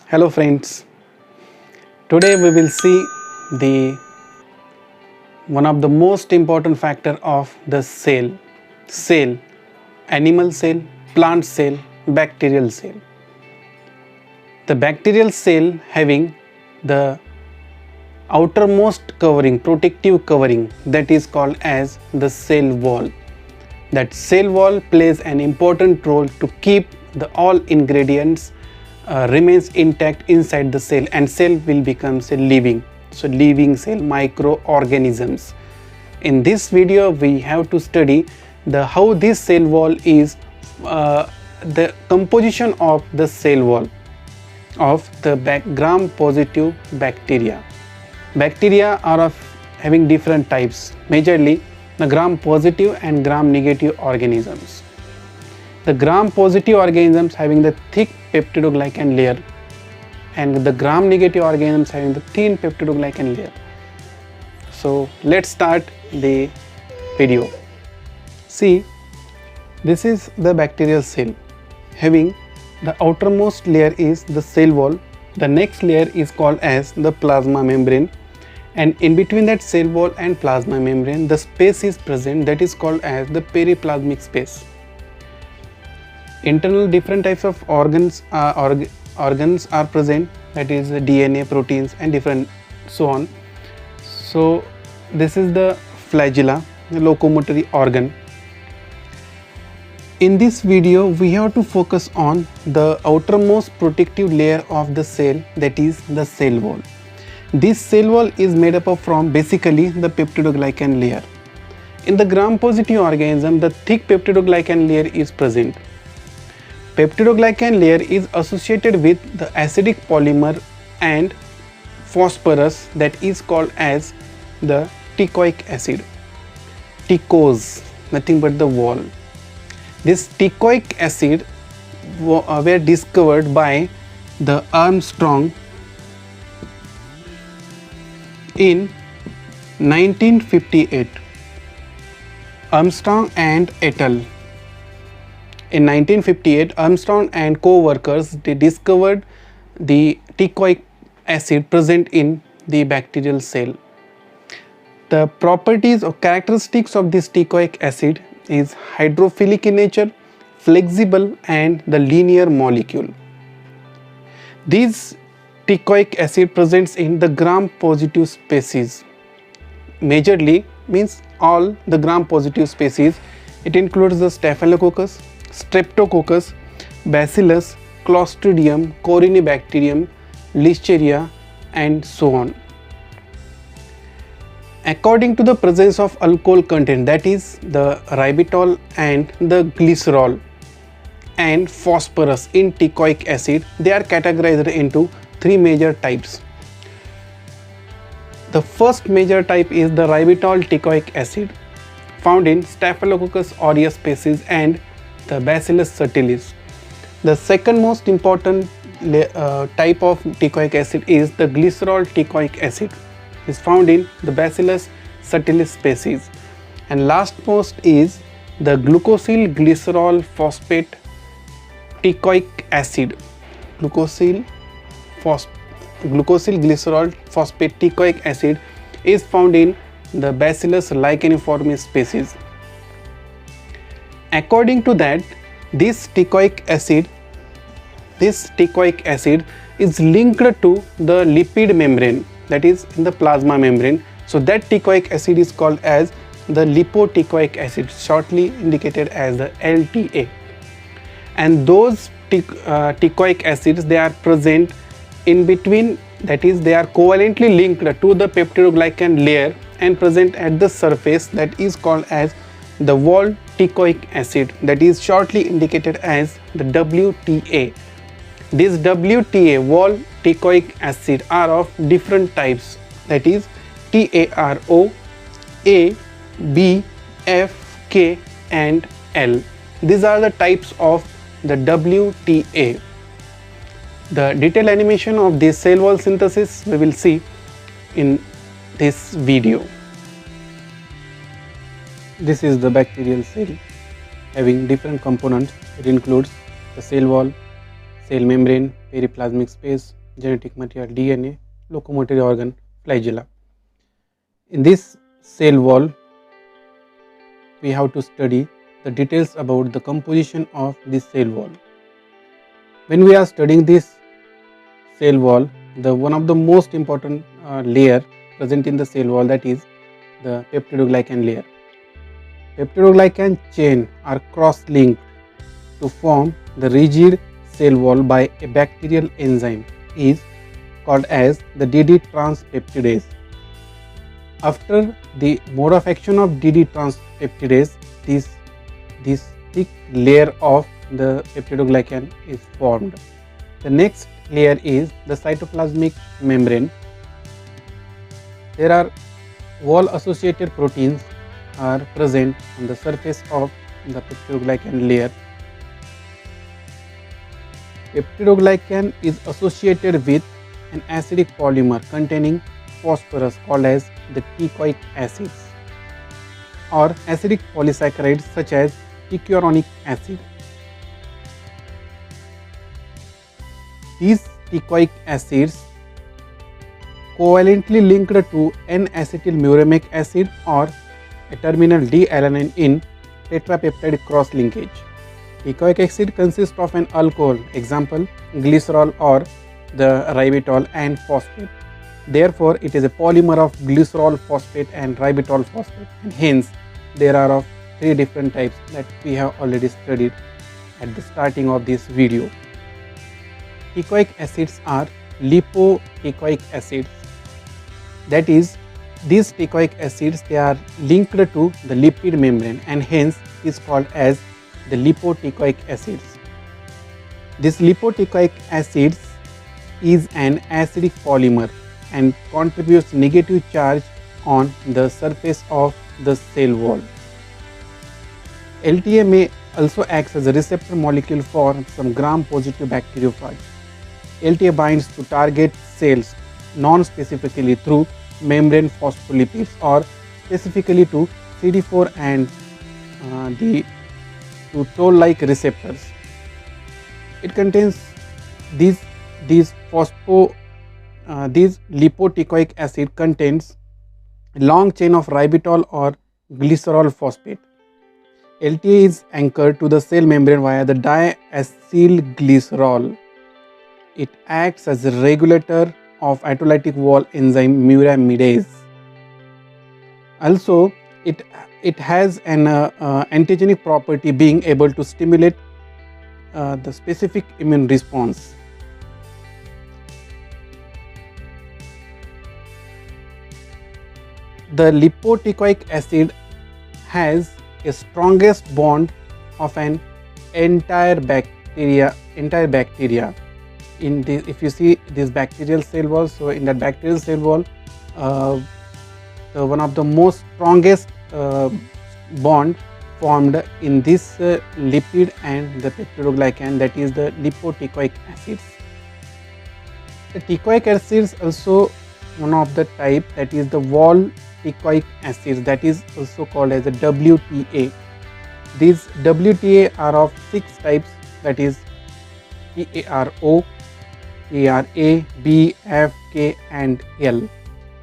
Hello friends, today we will see the one of the most important factor of the cell, animal cell, plant cell, bacterial cell. The bacterial cell having the outermost covering, protective covering, that is called as the cell wall. That cell wall plays an important role to keep the all ingredients remains intact inside the cell, and cell will become living cell, microorganisms. In this video we have to study the how this cell wall is the composition of the cell wall of the gram positive bacteria. Bacteria are of having different types, majorly the gram positive and gram negative organisms. The gram positive organisms having the thick peptidoglycan layer and the gram negative organisms having the thin peptidoglycan layer. So let's start the video. See, this is the bacterial cell having the outermost layer is the cell wall. The next layer is called as the plasma membrane, and in between that cell wall and plasma membrane the space is present, that is called as the periplasmic space. Internal different types of organs are present, that is the DNA, proteins and different so on. So this is the flagella, the locomotory organ. In this video we have to focus on the outermost protective layer of the cell, that is the cell wall. This cell wall is made up of from basically the peptidoglycan layer. In the gram positive organism the thick peptidoglycan layer is present. Peptidoglycan layer is associated with the acidic polymer and phosphorus, that is called as the teichoic acid. Teicose, nothing but the wall. This teichoic acid were discovered by the Armstrong in 1958. Armstrong and et al. In 1958, Armstrong and co-workers they discovered the teichoic acid present in the bacterial cell. The properties or characteristics of this teichoic acid is hydrophilic in nature, flexible and the linear molecule. This teichoic acid presents in the gram positive species. Majorly means all the gram positive species. It includes the Staphylococcus, Streptococcus, Bacillus, Clostridium, Corynebacterium, Listeria and so on. According to the presence of alcohol content, that is the ribitol and the glycerol and phosphorus in teichoic acid, they are categorized into three major types. The first major type is the ribitol teichoic acid found in Staphylococcus aureus species and the Bacillus subtilis. The second most important type of teichoic acid is the glycerol teichoic acid, is found in the Bacillus subtilis species, and last most is the glucosyl glycerol phosphate teichoic acid. Glucosyl glycerol phosphate teichoic acid is found in the Bacillus licheniformis species. According to that, this teichoic acid is linked to the lipid membrane, that is in the plasma membrane. So that teichoic acid is called as the lipoteichoic acid, shortly indicated as the LTA. And those teichoic acids, they are present in between, that is they are covalently linked to the peptidoglycan layer and present at the surface, that is called as the wall teichoic acid, that is shortly indicated as the WTA. This WTA, wall teichoic acid, are of different types, that is TARO, A, B, F, K and L. These are the types of the WTA. The detailed animation of this cell wall synthesis we will see in this video. This is the bacterial cell having different components. It includes the cell wall, cell membrane, periplasmic space, genetic material DNA, locomotor organ, flagella. In this cell wall, we have to study the details about the composition of this cell wall. When we are studying this cell wall, the one of the most important layer present in the cell wall, that is the peptidoglycan layer. Peptidoglycan chain are cross-linked to form the rigid cell wall by a bacterial enzyme is called as the DD transpeptidase. After the mode of action of DD transpeptidase, this thick layer of the peptidoglycan is formed. The next layer is the cytoplasmic membrane. There are wall associated proteins are present on the surface of the peptidoglycan layer. Peptidoglycan is associated with an acidic polymer containing phosphorus called as the teichoic acids or acidic polysaccharides such as teichouronic acid. These teichoic acids covalently linked to N-acetylmuramic acid or a terminal D-alanine in tetrapeptide cross-linkage. Teichoic acid consists of an alcohol, example glycerol or the ribitol and phosphate. Therefore, it is a polymer of glycerol phosphate and ribitol phosphate, and hence there are of three different types that we have already studied at the starting of this video. Teichoic acids are lipoteichoic acids, that is, these teichoic acids, they are linked to the lipid membrane and hence is called as the lipoteichoic acids. This lipoteichoic acids is an acidic polymer and contributes negative charge on the surface of the cell wall. LTA may also acts as a receptor molecule for some gram-positive bacteriophages. LTA binds to target cells non-specifically through membrane phospholipids or specifically to CD4 and the toll-like receptors. It contains these lipoteichoic acid contains long chain of ribitol or glycerol phosphate. LTA is anchored to the cell membrane via the diacylglycerol. It acts as a regulator of autolytic wall enzyme muramidase. Also, it has an antigenic property, being able to stimulate the specific immune response. The lipoteichoic acid has a strongest bond of an entire bacteria. In this, if you see this bacterial cell wall, so in that bacterial cell wall, one of the most strongest bond formed in this lipid and the peptidoglycan, that is the lipoteichoic acids. The teichoic acids also one of the type, that is the wall teichoic acids, that is also called as a WTA. These WTA are of 6 types, that is TARO, TARA, B, F, K and L.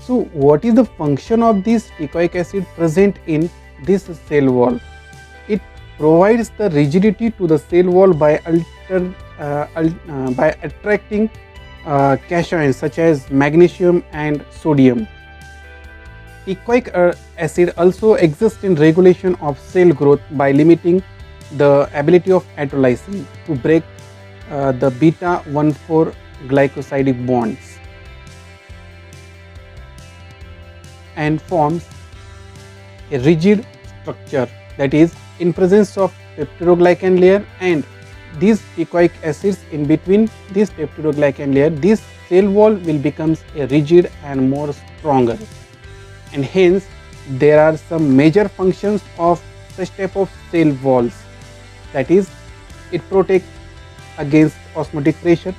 So what is the function of this teichoic acid present in this cell wall? It provides the rigidity to the cell wall by attracting cations such as magnesium and sodium. Teichoic acid also exists in regulation of cell growth by limiting the ability of autolysin to break the beta-1,4 glycosidic bonds and forms a rigid structure, that is, in presence of peptidoglycan layer and these teichoic acids in between this peptidoglycan layer, this cell wall will become a rigid and more stronger, and hence there are some major functions of such type of cell walls, that is, it protects against osmotic pressure,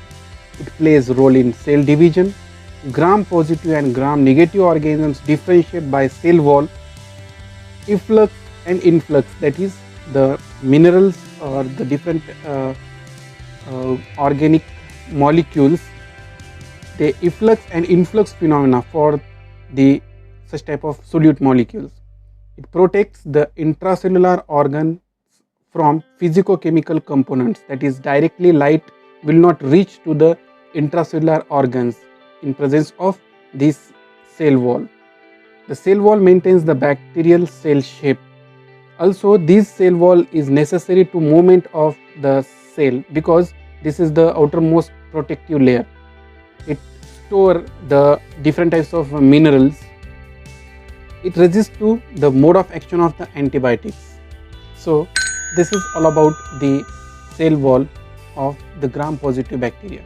it plays role in cell division, gram-positive and gram-negative organisms differentiate by cell wall, efflux and influx, that is the minerals or the different organic molecules, the efflux and influx phenomena for the such type of solute molecules. It protects the intracellular organs from physicochemical components, that is directly light will not reach to the intracellular organs in presence of this cell wall. The cell wall maintains the bacterial cell shape. Also, this cell wall is necessary to movement of the cell because this is the outermost protective layer. It stores the different types of minerals. It resists to the mode of action of the antibiotics. So this is all about the cell wall of the gram positive bacteria.